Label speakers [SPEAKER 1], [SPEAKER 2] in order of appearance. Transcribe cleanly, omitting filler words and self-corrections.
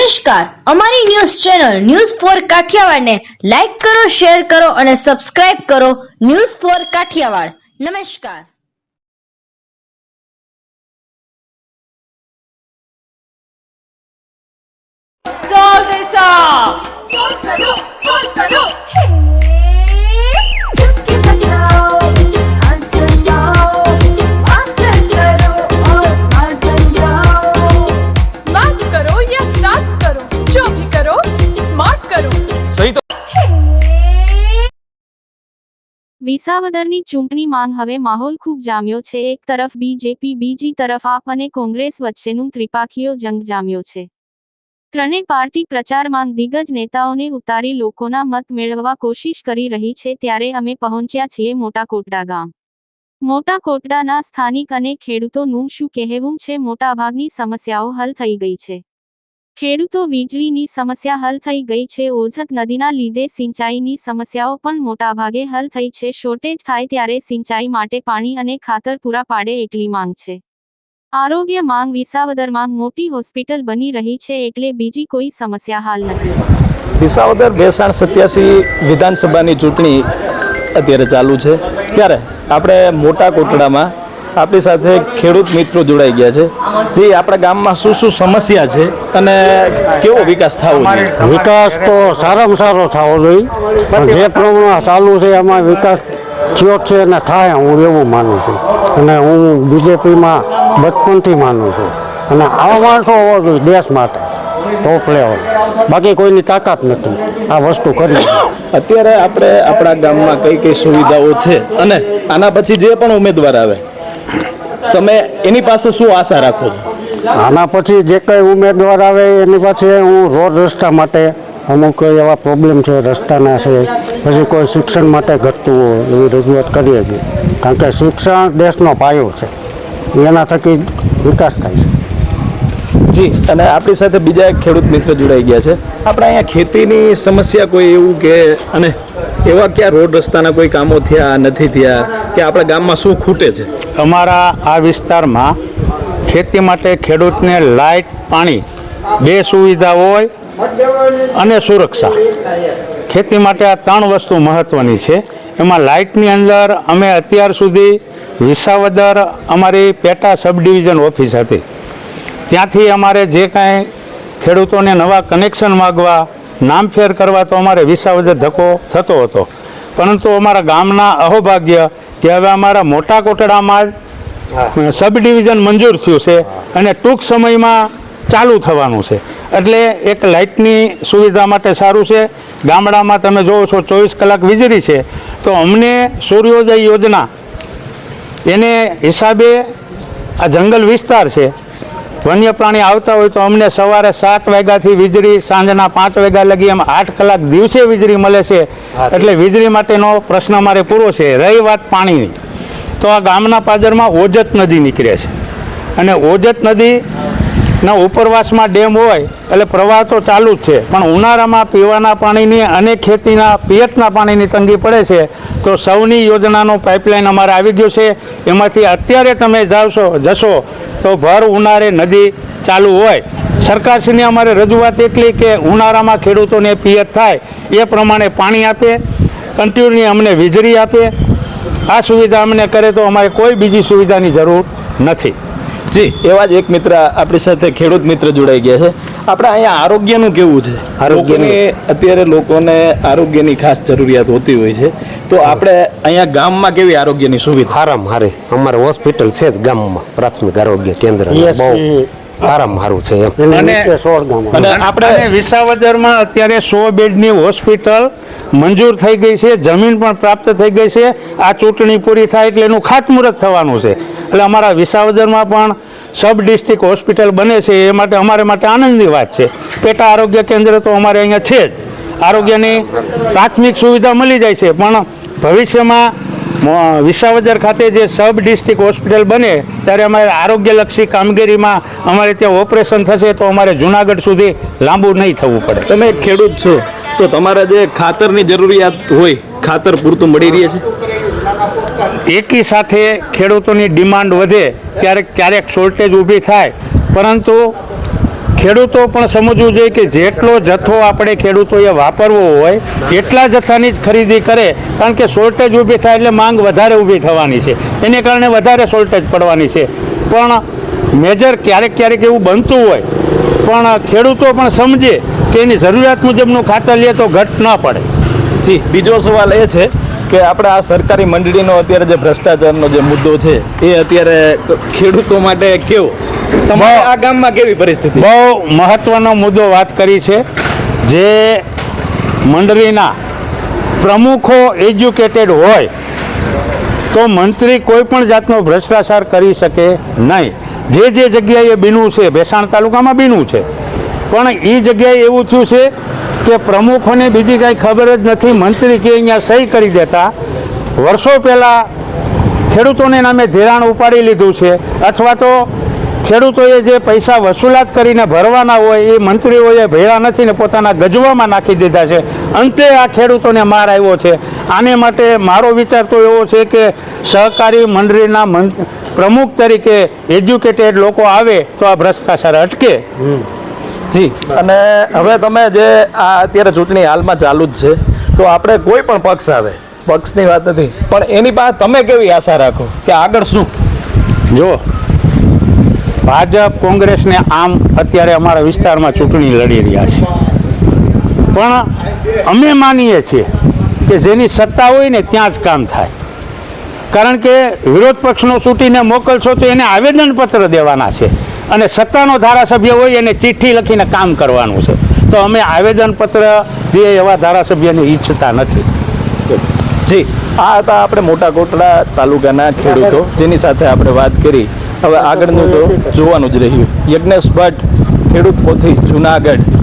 [SPEAKER 1] નમસ્કાર, અમારી news channel news for Kathiawad ને લાઈક કરો, શેર કરો અને સબસ્ક્રાઇબ કરો. News for Kathiawad. નમસ્કાર.
[SPEAKER 2] सोल्व करो हे चुटकी बजाओ आंसर पाओ आंसर करो और स्मार्ट बन जाओ मैथ्स करो या साइंस करो जो भी करो स्मार्ट करो
[SPEAKER 3] सही तो
[SPEAKER 4] વિસાવદરની ચૂંટણી માંગ હવે માહોલ ખૂબ જામ્યો છે. એક તરફ બીજેપી, બીજી તરફ આપ અને કોંગ્રેસ વચ્ચેનું ત્રિપાખીયો જંગ જામ્યો છે. ત્રણેય પાર્ટી પ્રચારમાં દિગ્ગજ નેતાઓને ઉતારી લોકોના મત મેળવવા કોશિશ કરી રહી છે. ત્યારે અમે પહોંચ્યા છીએ મોટા કોટડા ગામ. મોટા કોટડાના સ્થાનિક અને ખેડૂતોનું શું કહેવું છે? મોટાભાગની સમસ્યાઓ હલ થઈ ગઈ છે. ખેડૂતો વીજળીની સમસ્યા હલ થઈ ગઈ છે. ઓજત નદીના લીધે સિંચાઈની સમસ્યાઓ પણ મોટાભાગે હલ થઈ છે. શોર્ટેજ થાય ત્યારે સિંચાઈ માટે પાણી અને ખાતર પૂરા પાડે એટલી માંગ છે. આરોગ્ય માંગ વિસાવદરમાં મોટી હોસ્પિટલ બની રહી છે એટલે બીજી કોઈ સમસ્યા હાલ નથી.
[SPEAKER 3] વિસાવદર 287 વિધાનસભાની ચૂંટણી અત્યારે ચાલુ છે. ત્યારે આપણે મોટા કોટડામાં આપણી સાથે ખેડૂત મિત્રો જોડાઈ ગયા છે. જે આપણા ગામમાં શું શું સમસ્યા છે અને કેવો વિકાસ થવો જોઈએ.
[SPEAKER 5] વિકાસ તો સારામાં સારો થવો જોઈએ, પણ જે પ્રમાણે ચાલુ છે એમાં વિકાસ થયો છે અને થાય હું એવું માનું છું. અને હું બીજેપીમાં બચપનથી માનું છું. અને આવા માણસો હોવા જોઈએ દેશ માટે ટોપ લેવલ, બાકી કોઈની તાકાત નથી આ વસ્તુ કરી.
[SPEAKER 3] અત્યારે આપણે આપણા ગામમાં કઈ કઈ સુવિધાઓ છે અને આના પછી જે પણ ઉમેદવાર આવે તમે એની પાસે શું આશા રાખો છો?
[SPEAKER 5] આના પછી જે કંઈ ઉમેદવાર આવે એની પાસે હું રોડ રસ્તા માટે અમુક એવા પ્રોબ્લેમ છે રસ્તાના છે, પછી કોઈ શિક્ષણ માટે ઘટતું હોય એવી રજૂઆત કરીએ છીએ. કારણ કે શિક્ષણ દેશનો પાયો છે, એના થકી વિકાસ થાય છે.
[SPEAKER 3] જી, અને આપણી સાથે બીજા એક ખેડૂત મિત્ર જોડાઈ ગયા છે. આપણે અહીંયા ખેતીની સમસ્યા કોઈ એવું કે અને એવા ક્યાં રોડ રસ્તાના કોઈ કામો થયા નથી થયા કે આપણા ગામમાં શું ખૂટે છે?
[SPEAKER 6] અમારા આ વિસ્તારમાં ખેતી માટે ખેડૂતને લાઇટ, પાણી બે સુવિધા હોય અને સુરક્ષા. ખેતી માટે આ ત્રણ વસ્તુ મહત્ત્વની છે. એમાં લાઇટની અંદર અમે અત્યાર સુધી વિસાવદર અમારી પેટા સબ ડિવિઝન ઓફિસ હતી, ત્યાંથી અમારે જે કાંઈ ખેડૂતોને નવા કનેક્શન માગવા, નામફેર કરવા તો અમારે વિસાવદર ધક્કો થતો હતો. પરંતુ અમારા ગામના અહોભાગ્ય કે હવે અમારા મોટા કોટડામાં જ સબ ડિવિઝન મંજૂર થયું છે અને ટૂંક સમયમાં ચાલુ થવાનું છે. એટલે એક લાઇટની સુવિધા માટે સારું છે. ગામડામાં તમે જોવો છો 24 કલાક વીજળી છે, તો અમને સૂર્યોદય યોજના એને હિસાબે આ જંગલ વિસ્તાર છે, વન્ય પ્રાણી આવતા હોય તો અમને સવારે 7 વાગ્યાથી વીજળી સાંજના 5 વાગ્યા લગી એમ 8 કલાક દિવસે વીજળી મળે છે. એટલે વીજળી માટેનો પ્રશ્ન અમારે પૂરો છે. રહી વાત પાણીની, તો આ ગામના પાદરમાં ઓજત નદી નીકળે છે અને ઓજત નદીના ઉપરવાસમાં ડેમ હોય એટલે પ્રવાહ તો ચાલુ જ છે, પણ ઉનાળામાં પીવાના પાણીની અને ખેતીના પિયતના પાણીની તંગી પડે છે. તો સૌની યોજનાનો પાઇપલાઇન અમારે આવી ગયો છે. એમાંથી અત્યારે તમે જશો તો ભર ઉનાળે નદી ચાલુ હોય. સરકારશ્રીની અમારે રજૂઆત એટલી કે ઉનાળામાં ખેડૂતોને પિયત થાય એ પ્રમાણે પાણી આપે, કન્ટિન્યુ અમને વીજળી આપે. આ સુવિધા અમને કરે તો અમારે કોઈ બીજી સુવિધાની જરૂર નથી.
[SPEAKER 3] જી, એવા જ એક મિત્ર આપણી સાથે ખેડૂત મિત્ર જોડાઈ ગયા છે. આપણે અહીંયા આરોગ્યનું કેવું છે? આરોગ્યની અત્યારે લોકોને આરોગ્યની ખાસ જરૂરિયાત હોતી હોય છે, તો આપણે અહીંયા ગામમાં કેવી આરોગ્યની સુવિધા?
[SPEAKER 7] હારામાં હારી અમારે હોસ્પિટલ છે જ ગામમાં, પ્રાથમિક આરોગ્ય કેન્દ્ર બહુ હારામાં સારું છે.
[SPEAKER 6] અને આપણે વિસાવદરમાં અત્યારે 100 બેડની હોસ્પિટલ મંજૂર થઈ ગઈ છે, જમીન પણ પ્રાપ્ત થઈ ગઈ છે. આ ચૂંટણી પૂરી થાય એટલે એનું ખાતમુહૂર્ત થવાનું છે. એટલે અમારા વિસાવદરમાં પણ સબ ડિસ્ટ્રિક્ટ હોસ્પિટલ બને છે, એ માટે અમારે માટે આનંદની વાત છે. પેટા આરોગ્ય કેન્દ્ર તો અમારે અહીંયા છે જ. આરોગ્યની પ્રાથમિક સુવિધા મળી જાય છે, પણ ભવિષ્યમાં વિસાવદર ખાતે જે સબ ડિસ્ટ્રિક્ટ હોસ્પિટલ બને ત્યારે અમારે આરોગ્યલક્ષી કામગીરીમાં અમારે ત્યાં ઓપરેશન થશે તો અમારે જુનાગઢ સુધી લાંબુ નહીં થવું પડે.
[SPEAKER 3] તમે ખેડૂત છો તો તમારા જે ખાતરની જરૂરિયાત હોય, ખાતર પૂરતું મળી રહે છે?
[SPEAKER 6] એકી સાથે ખેડૂતોની ડિમાન્ડ વધે ત્યારે ક્યારેક શોર્ટેજ ઊભી થાય, પરંતુ ખેડૂતો પણ સમજવું જોઈએ કે જેટલો જથ્થો આપણે ખેડૂતોએ વાપરવો હોય એટલા જથ્થાની જ ખરીદી કરે, કારણ કે શોર્ટેજ ઊભી થાય એટલે માંગ વધારે ઊભી થવાની છે, એને કારણે વધારે શોર્ટેજ પડવાની છે. પણ મેજર ક્યારેક એવું બનતું હોય, પણ ખેડૂતો પણ સમજે કે એની જરૂરિયાત મુજબનું ખાતર લે તો ઘટ ન પડે.
[SPEAKER 3] જી, બીજો સવાલ એ છે કે આપણે આ સરકારી મંડળીનો અત્યારે જે ભ્રષ્ટાચારનો જે મુદ્દો છે એ અત્યારે ખેડૂતો માટે કેવો, તમારે આ ગામમાં કેવી પરિસ્થિતિ?
[SPEAKER 6] બહુ મહત્વનો મુદ્દો વાત કરી છે. જે મંડળીના પ્રમુખો એજ્યુકેટેડ હોય તો મંત્રી કોઈ પણ જાતનો ભ્રષ્ટાચાર કરી શકે નહીં. જે જગ્યાએ બીનું છે, ભેસાણ તાલુકામાં બીનું છે, પણ એ જગ્યાએ એવું થયું છે કે પ્રમુખોને બીજી કાંઈ ખબર જ નથી, મંત્રી કે અહીંયા સહી કરી દેતા. વર્ષો પહેલાં ખેડૂતોને નામે ધિરાણ ઉપાડી લીધું છે, અથવા તો ખેડૂતોએ જે પૈસા વસૂલાત કરીને ભરવાના હોય એ મંત્રીઓએ ભર્યા નથી ને પોતાના ગજવામાં નાખી દીધા છે. અંતે આ ખેડૂતોને માર આવ્યો છે. આને માટે મારો વિચાર તો એવો છે કે સહકારી મંડળીના પ્રમુખ તરીકે એજ્યુકેટેડ લોકો આવે તો આ ભ્રષ્ટાચાર અટકે.
[SPEAKER 3] જી, અને હવે તમે જે આ અત્યારે ચૂંટણી હાલમાં ચાલુ જ છે, તો આપણે કોઈ પણ પક્ષ આવે, પક્ષની વાત નથી, પણ એની પાસે તમે કેવી આશા રાખો કે આગળ શું?
[SPEAKER 6] જો ભાજપ કોંગ્રેસને આમ અત્યારે અમારા વિસ્તારમાં ચૂંટણી લડી રહ્યા છે, પણ અમે માનીએ છીએ કે જેની સત્તા હોય ને ત્યાં જ કામ થાય. કારણ કે વિરોધ પક્ષનો ચૂંટીને મોકલશો તો એને આવેદનપત્ર દેવાના છે, અને સત્તાનો ધારાસભ્ય હોય એને ચિઠ્ઠી લખીને કામ કરવાનું છે. તો અમે આવેદનપત્ર દે એવા ધારાસભ્યને ઈચ્છતા નથી.
[SPEAKER 3] જી, આ હતા આપણે મોટા કોટડા તાલુકાના ખેડૂતો, જેની સાથે આપણે વાત કરી. હવે આગળનું તો જોવાનું જ રહ્યું. યજ્ઞેશ ભટ્ટ, ખેડૂત પોથી, જુનાગઢ.